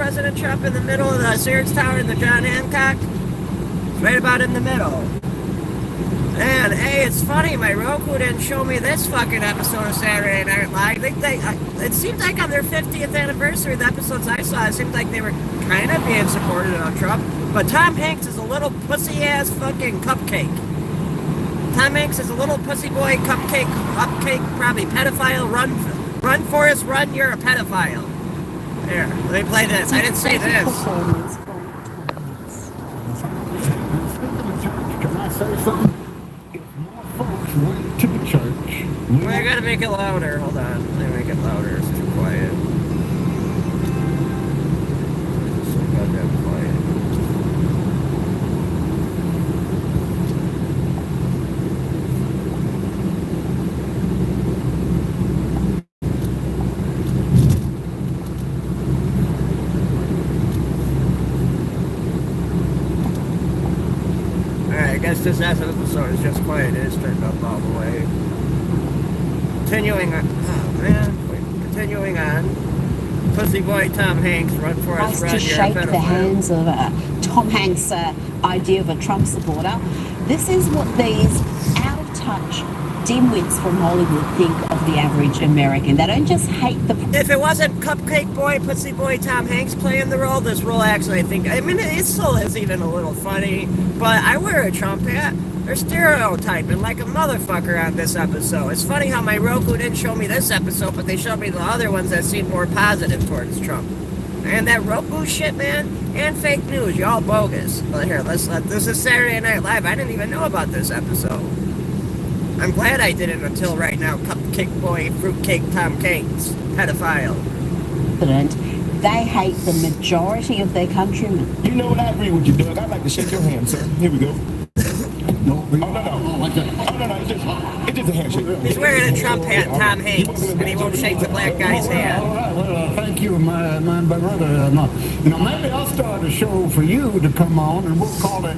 President Trump in the middle of the Sears Tower and the John Hancock? It's right about in the middle. And hey, it's funny, my Roku didn't show me this fucking episode of Saturday Night Live. It seemed like on their 50th anniversary, the episodes I saw, it seemed like they were kind of being supportive of Trump. But Tom Hanks is a little pussy-ass fucking cupcake. Tom Hanks is a little pussy boy, cupcake, probably pedophile. Run, Forrest, run, you're a pedophile. Here, let me play this. I didn't say this. Can I say something? Folks went to the church. I gotta make it louder. Hold on. Let me make it louder. It's too quiet. It's so goddamn quiet. I guess this episode is just quiet. It is turned up all the way. Continuing on. Pussy boy Tom Hanks, run for us, run, to shake the hands of Tom Hanks' idea of a Trump supporter. This is what these out-of-touch dimwits from Hollywood think of the average American. They don't just hate the... If it wasn't cupcake boy, pussy boy Tom Hanks playing the role, this role actually, it still is even a little funny, but I wear a Trump hat. They're stereotyping like a motherfucker on this episode. It's funny how my Roku didn't show me this episode, but they showed me the other ones that seemed more positive towards Trump. And that Roku shit, man, and fake news, y'all bogus. But here, this is Saturday Night Live. I didn't even know about this episode. I'm glad I didn't until right now. Cupcake boy, fruitcake Tom Hanks, pedophile. They hate the majority of their countrymen. You know what? I agree with you, Doug. I'd like to shake your hand, sir. Here we go. No. It's just a handshake. He's wearing a Trump hat, Tom Hanks, and he won't shake the black guy's hand. All right. Well, thank you, my brother. Maybe I'll start a show for you to come on, and we'll call it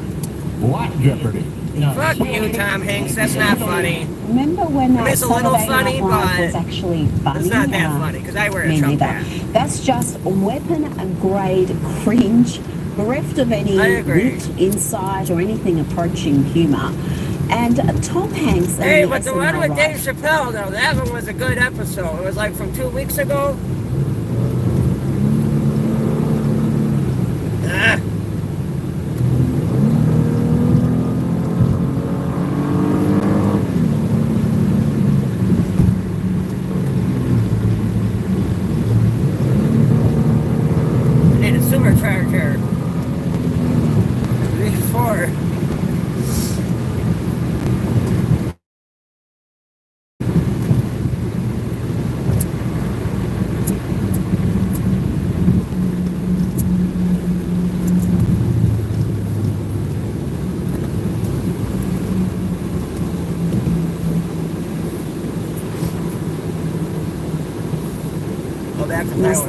What Jeopardy. Fuck you, Tom Hanks. That's not funny. Remember when it's a little funny, but was actually funny? It's not that funny because I wear a Trump hat. That's just weapon-grade cringe, bereft of any wit, insight, or anything approaching humour. And Tom Hanks. Hey, but the one with Dave Chappelle, though, that one was a good episode. It was like from 2 weeks ago.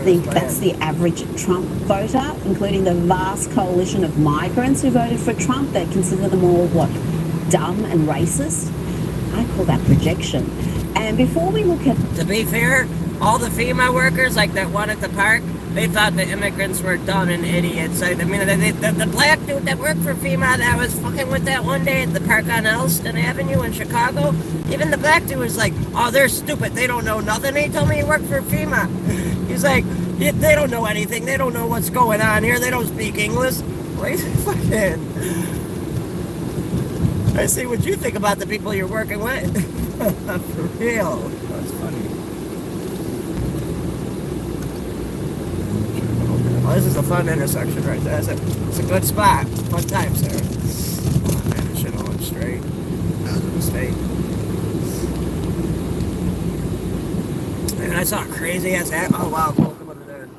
think that's the average Trump voter, including the vast coalition of migrants who voted for Trump. They consider them all, dumb and racist? I call that projection. And before we look at... To be fair, all the FEMA workers, like that one at the park, they thought the immigrants were dumb and idiots. I mean, the black dude that worked for FEMA that was fucking with that one day at the park on Elston Avenue in Chicago, even the black dude was like, oh, they're stupid. They don't know nothing. He told me he worked for FEMA. He's like, they don't know anything. They don't know what's going on here. They don't speak English. Like, fucking... I see what you think about the people you're working with. For real. That's funny. Oh, this is a fun intersection right there. It's a good spot. Fun time, sir. Oh, man, this shit all went straight. That was a mistake. Man, I saw a crazy ass oh wow, cool, come under there.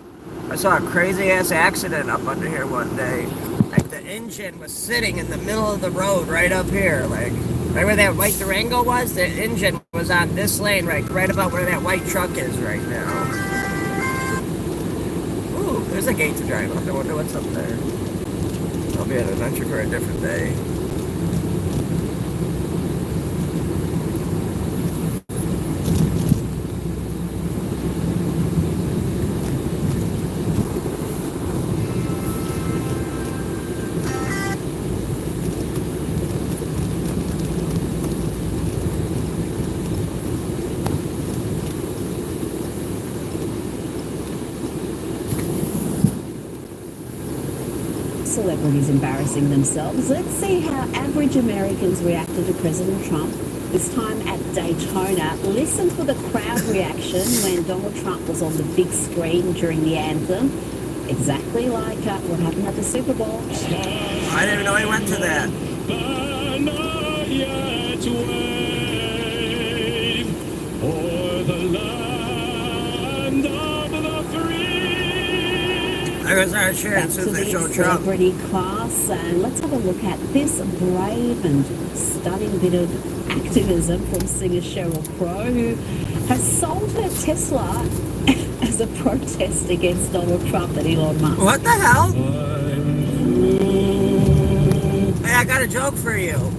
I saw a crazy ass accident up under here one day. Like the engine was sitting in the middle of the road right up here. Like right where that white Durango was, the engine was on this lane, right about where that white truck is right now. Ooh, there's a gate to drive up. I wonder what's up there. I'll be an adventure for a different day. celebrities embarrassing themselves. Let's see how average Americans reacted to President Trump, this time at Daytona. Listen for the crowd reaction when Donald Trump was on the big screen during the anthem. Exactly like what happened at the Super Bowl. I didn't even know he went to that. There goes our insurance as they show Trump. Celebrity class, and let's have a look at this brave and stunning bit of activism from singer Sheryl Crow, who has sold her Tesla as a protest against Donald Trump and Elon Musk. What the hell? Hey, I got a joke for you.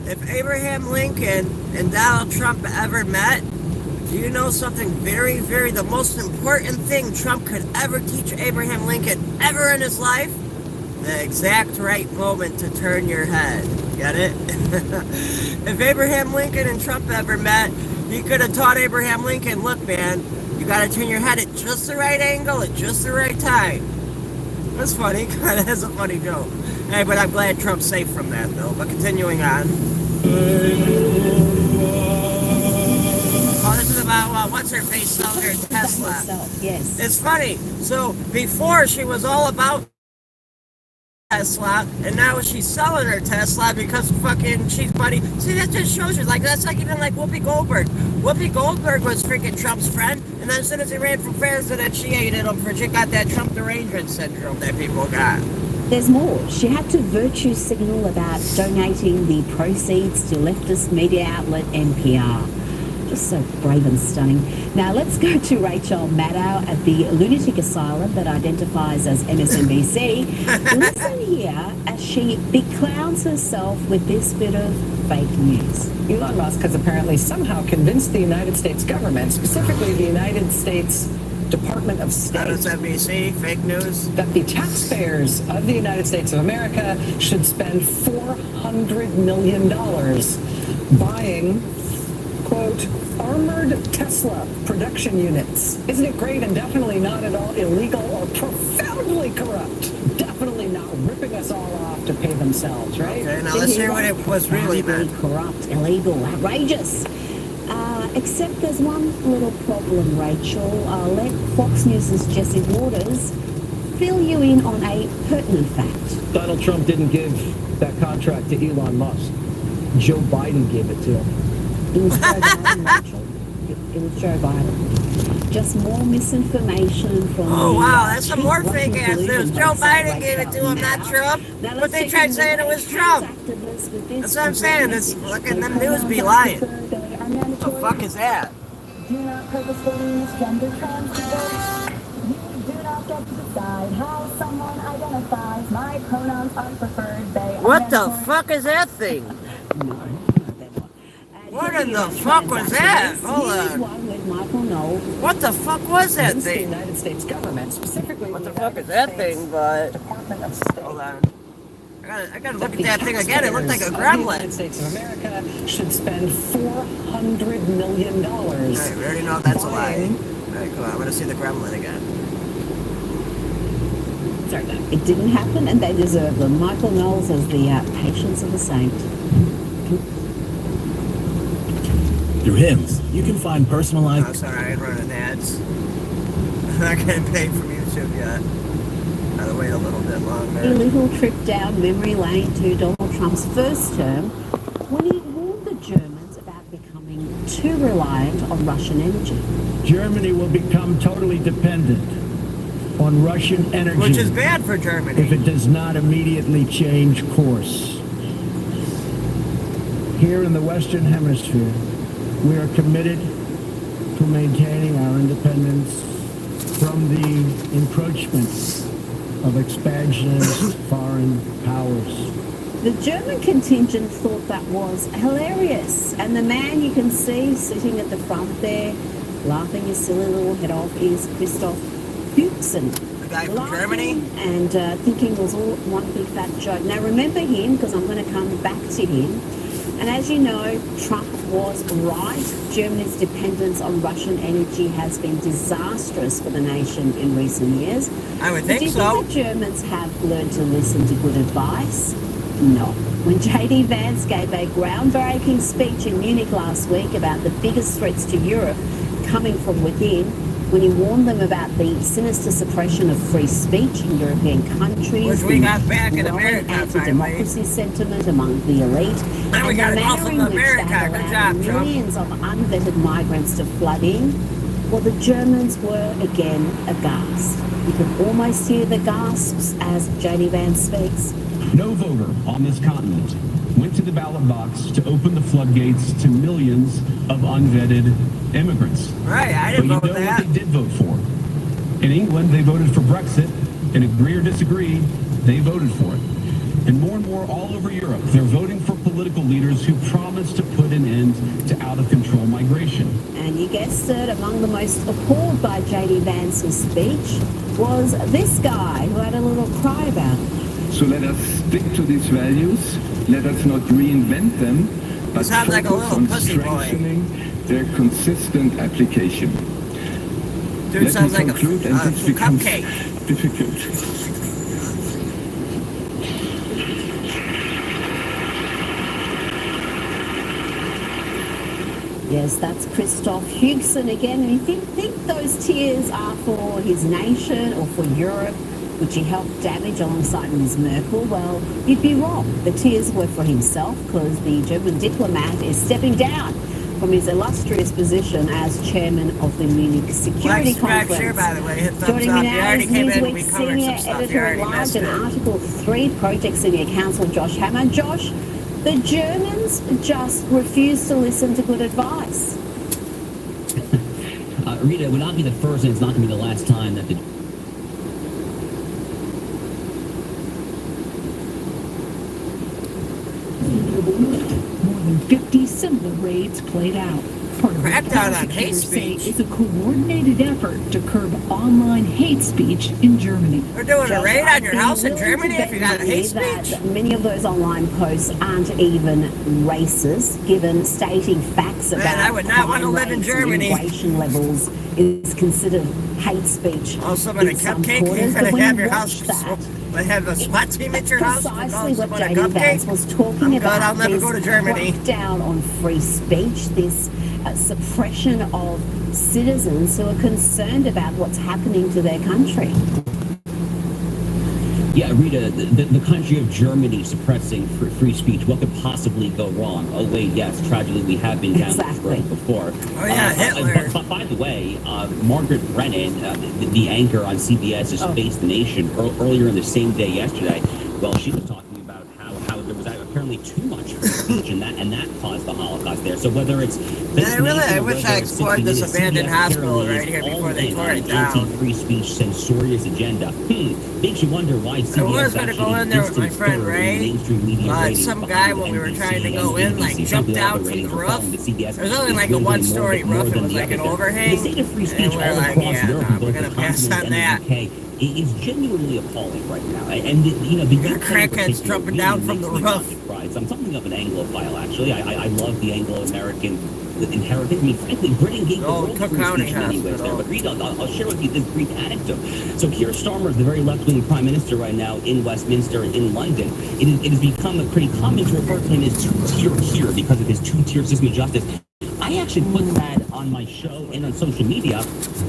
If Abraham Lincoln and Donald Trump ever met, do you know something the most important thing Trump could ever teach Abraham Lincoln ever in his life? The exact right moment to turn your head. Get it? If Abraham Lincoln and Trump ever met, he could have taught Abraham Lincoln, look, man, you gotta turn your head at just the right angle at just the right time. That's funny. That is a funny joke. Hey, but I'm glad Trump's safe from that, though. But continuing on. Oh, this is about, what's her face selling her Tesla. Yes. It's funny. So, before she was all about Tesla, and now she's selling her Tesla because fucking she's buddy. See, that just shows you, like, that's like even like Whoopi Goldberg. Whoopi Goldberg was freaking Trump's friend, and then as soon as he ran for president, she hated him for she got that Trump derangement syndrome that people got. There's more. She had to virtue signal about donating the proceeds to leftist media outlet NPR. Just so brave and stunning. Now let's go to Rachel Maddow at the lunatic asylum that identifies as MSNBC. Listen here as she beclowns herself with this bit of fake news. Elon Musk has apparently somehow convinced the United States government, specifically the United States Department of State, MSNBC, fake news, that the taxpayers of the United States of America should spend $400 million buying, quote, armored Tesla production units. Isn't it great and definitely not at all illegal or profoundly corrupt? Definitely not ripping us all off to pay themselves, right? Okay, now let's hear what it was really meant. Corrupt, illegal, outrageous. Except there's one little problem, Rachel. Let Fox News' Jesse Waters fill you in on a pertinent fact. Donald Trump didn't give that contract to Elon Musk. Joe Biden gave it to him. It was Joe Biden, Rachel. It was Joe Biden. Just more misinformation from. Oh wow, that's some more Washington fake ass news. Delusion Joe website Biden right gave it to now. him, not Trump. Now But let's they take tried in saying it the was Trump. activists with this That's what I'm saying. This fucking them news be lying. What the fuck is that? Do not purposefully misgender trans people. You do not get to decide how someone identifies. My pronouns are preferred. They are What the mandatory. fuck is that thing? No, What in the fuck was that? Hold Here's on. one with Michael Knowles. What the fuck was that Convinced the thing? United States government, specifically What the the fuck United is that States thing? But Department of State. hold on. I gotta look at The that thing again. It looked like a taxpayers of the United gremlin. States of America should spend $400 million. Alright, we already know that's a lie. Alright, come on. I'm gonna see the gremlin again. Sorry, no, it didn't happen, and they deserve them. Michael Knowles as the patience of the saint. Through him, you can find personalized. Oh, sorry, I ain't running ads. I'm not getting paid from YouTube yet. Gotta wait a little bit A longer. little trip down memory lane to Donald Trump's first term when he warned the Germans about becoming too reliant on Russian energy. Germany will become totally dependent on Russian energy Which is bad for if Germany. it does not immediately change course. Here in the Western Hemisphere, we are committed to maintaining our independence from the encroachment of expansionist foreign powers. The German contingent thought that was hilarious, and the man you can see sitting at the front there, laughing his silly little head off, is Christoph Fuchsen. The guy from Laughing Germany? and thinking it was all one big fat joke. Now remember him, because I'm going to come back to him. And as you know, Trump was right. Germany's dependence on Russian energy has been disastrous for the nation in recent years. I would But do think you so. think the Germans have learned to listen to good advice? No. When J.D. Vance gave a groundbreaking speech in Munich last week about the biggest threats to Europe coming from within, when he warned them about the sinister suppression of free speech in European countries, Which we the got back in growing America, anti-democracy sentiment among the elite, Now we and got the it all manner from in which America. that Good allowed job, Trump. millions of unvetted migrants to flood in, well, the Germans were again aghast. You can almost hear the gasps as J.D. Vance speaks. No voter on this continent went to the ballot box to open the floodgates to millions of unvetted immigrants. Right, I But didn't you vote know that. what they did vote for? In England, they voted for Brexit, and agree or disagree, they voted for it. And more all over Europe, they're voting for political leaders who promise to put an end to out-of-control migration. And you guessed it, among the most appalled by J.D. Vance's speech was this guy who had a little cry about it. So let us stick to these values. Let us not reinvent them, but Sounds like a focus little on pussy boy. strengthening their consistent application. Dude Let sounds me like conclude, and this a becomes cupcake. difficult. Yes, that's Christoph Hugson again. And you think those tears are for his nation or for Europe, which he helped damage alongside Ms. Merkel? Well, you'd be wrong. The tears were for himself because the German diplomat is stepping down from his illustrious position as chairman of the Munich Security Black Conference. here, by the way. Hit thumbs Joining up. me You now already is came in. We Newsweek covered senior some stuff. You editor at already large missed and it. Article 3 project senior counsel Josh Hammer. Josh, the Germans just refuse to listen to good advice. Rita, it would not be the first and it's not going to be the last time that the More than 50 similar raids played out. Part of what Crackdown on hate prosecutors say speech. is a coordinated effort to curb online hate speech in Germany. We're doing a Josh, raid I'd on your be house in willing to Germany if you bet got hate money speech? that many of those online posts aren't even racist, given stating facts Man, about I would not want to crime live in rates and Germany. immigration levels is considered hate speech. Oh, someone a in some cupcake? quarters. You're But gonna when have you your watch house. that, They have a SWAT team at your house. for precisely calling what someone a J.D. Vance cupcake? was talking I'm good, about. I'll never this go to Germany. crackdown on free speech, this suppression of citizens who are concerned about what's happening to their country. Yeah, Rita, the country of Germany suppressing free speech. What could possibly go wrong? Oh, wait, yes, tragically, we have been down this road before. Oh, yeah, Hitler. But by the way, Margaret Brennan, the anchor on CBS's Face the Nation, earlier in the same day yesterday, well, she was talking about how there was apparently too much free speech, and that caused the Holocaust there. So whether it's Face the Nation I or wish whether I it's explored 60 this Minutes, abandoned CBS hospital apparently right here is all before they in tore on it an down. anti-free speech censorious agenda. Makes you wonder why CBS I was gonna go in there with my friend Ray, but some guy when we were trying to go in like jumped out from the roof. There's only like a one-story roof. It was like an overhang, The state of free and speech we're all like, across yeah, Europe, no, and we're both gonna the pass continent on and that. the UK, is genuinely appalling right now. And the got UK crackheads in particular jumping down from makes the me roof. want to cry. So I'm something of an Anglophile, actually. I love the Anglo-American inheritance. I mean, frankly, Britain gave the Oh, world Cook free County speech in many ways there. Hospital. But Reed, I'll share with you this brief anecdote. So Keir Starmer is the very left-wing prime minister right now in Westminster in London. It has become pretty common to refer to him as two-tier Keir because of his two-tier system of justice. I actually put that on my show and on social media.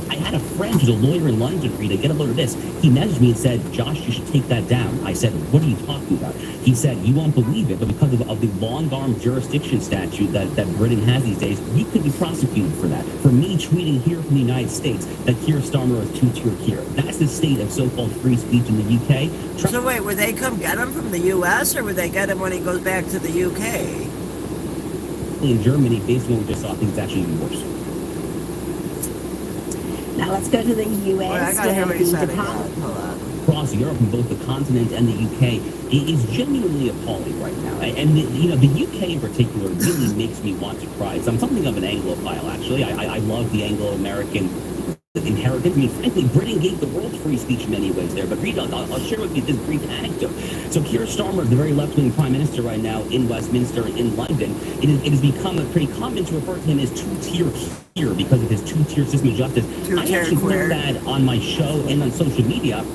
I had a friend who's a lawyer in London, Rita, get a load of this. He messaged me and said, Josh, you should take that down. I said, what are you talking about? He said, you won't believe it, but because of the long-arm jurisdiction statute that Britain has these days, we could be prosecuted for that. For me tweeting here from the United States that Keir Starmer is two-tier Keir. That's the state of so-called free speech in the UK. So wait, would they come get him from the U.S. or would they get him when he goes back to the U.K.? In Germany, based on what we just saw, I think it's actually even worse. Now let's go to the US. Wait, I gotta hear what he the said Department- again. Hold on. Across Europe, in both the continent and the UK, it is genuinely appalling right now. And the UK in particular really makes me want to cry. So I'm something of an Anglophile, actually. I love the Anglo-American inheritance. I mean, frankly, Britain gave the world free speech in many ways there. But Reed, I'll share with you this brief anecdote. So Keir Starmer, the very left-wing prime minister right now in Westminster in London, it has become pretty common to refer to him as two-tier Keir because of his two-tier system of justice. I actually learned that on my show and on social media.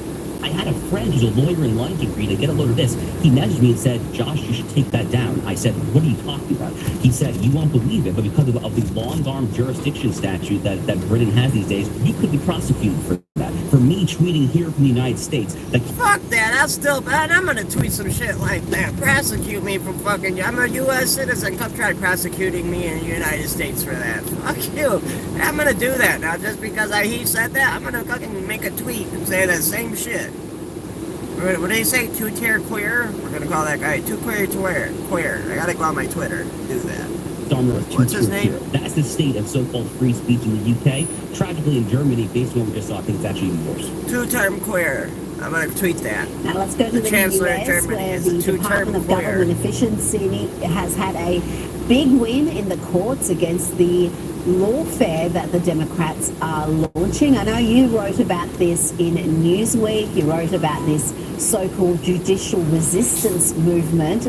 I had a friend who's a lawyer in London, Rita, get a load of this. He messaged me and said, Josh, you should take that down. I said, what are you talking about? He said, you won't believe it, but because of the long-arm jurisdiction statute that Britain has these days, you could be prosecuted for that. For me tweeting here from the United States. Fuck that, that's still bad. I'm gonna tweet some shit like that. Prosecute me for fucking, I'm a U.S. citizen. Come try prosecuting me in the United States for that. Fuck you. I'm gonna do that now just because he said that. I'm gonna fucking make a tweet and say that same shit. What do they say? Two-tier queer? We're gonna call that guy two-queer queer. I gotta go on my Twitter. Do that. What's his name? That's the state of so-called free speech in the UK. Tragically, in Germany, based on what we just saw, I think it's actually even worse. Two-term queer. I'm going to tweet that. Now let's go to the Chancellor US, of Germany where is the a two-term Department of queer. Government Efficiency has had a big win in the courts against the lawfare that the Democrats are launching. I know you wrote about this in Newsweek. You wrote about this so-called judicial resistance movement.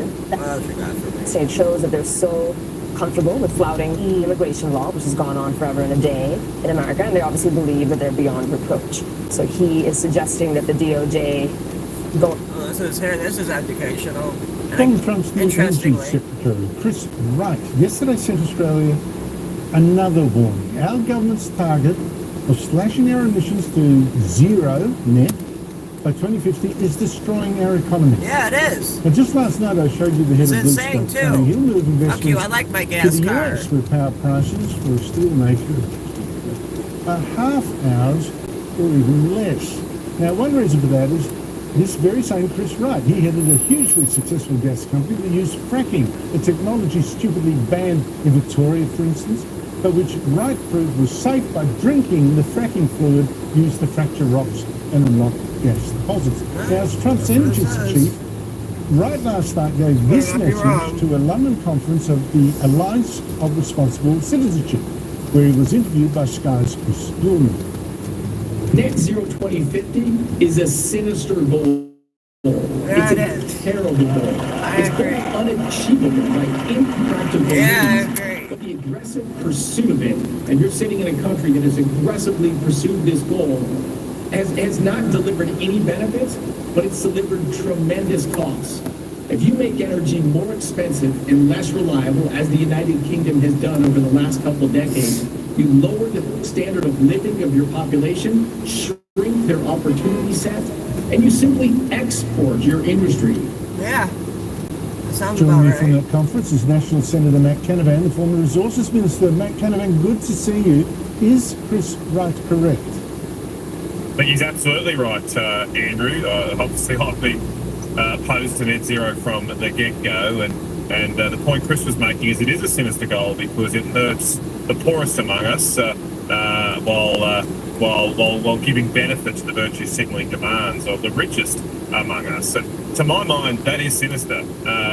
State shows that they're so comfortable with flouting immigration law, which has gone on forever and a day in America, and they obviously believe that they're beyond reproach. So he is suggesting that the DOJ go. This is educational. Donald Trump's new Energy Secretary, Chris Wright, yesterday sent Australia another warning. Our government's target of slashing our emissions to zero net by 2050 is destroying our economy. Yeah, it is. And just last night I showed you the head It's of insane, Blue too. He'll move investments Fuck you, I like my gas to the car. US where power prices for a steel maker are half ours or even less. Now, one reason for that is this very same Chris Wright. He headed a hugely successful gas company that used fracking, a technology stupidly banned in Victoria, for instance, but which Wright proved was safe by drinking the fracking fluid used to fracture rocks and unlock gas deposits. Now, as Trump's energy chief, Wright last night gave this message to a London conference of the Alliance of Responsible Citizenship, where he was interviewed by Sky's Chris Dorman. Net zero 2050 is a sinister goal. Yeah, it's a terrible goal. It's very unachievable, right? Impractical. Yeah, I agree. But the aggressive pursuit of it, and you're sitting in a country that has aggressively pursued this goal, has not delivered any benefits, but it's delivered tremendous costs. If you make energy more expensive and less reliable, as the United Kingdom has done over the last couple of decades, you lower the standard of living of your population, shrink their opportunity set, and you simply export your industry. Yeah. That sounds Joining about me right. from that conference is National Senator Matt Canavan, the former Resources Minister. Matt Canavan, good to see you. Is Chris Wright correct? I think he's absolutely right, Andrew. Obviously, I've been opposed to net zero from the get-go, and the point Chris was making is it is a sinister goal because it hurts the poorest among us while giving benefit to the virtue-signaling demands of the richest among us. So, to my mind, that is sinister.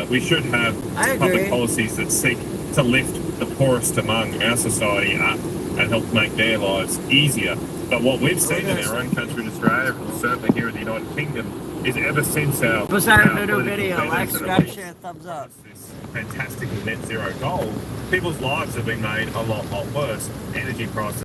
We should have public policies that seek to lift the poorest among our society up and help make their lives easier. But what we've seen in our own country in Australia, and certainly here in the United Kingdom, is ever since our new video, like, subscribe, share, thumbs up. This fantastic net zero goal, people's lives have been made a lot worse. Energy prices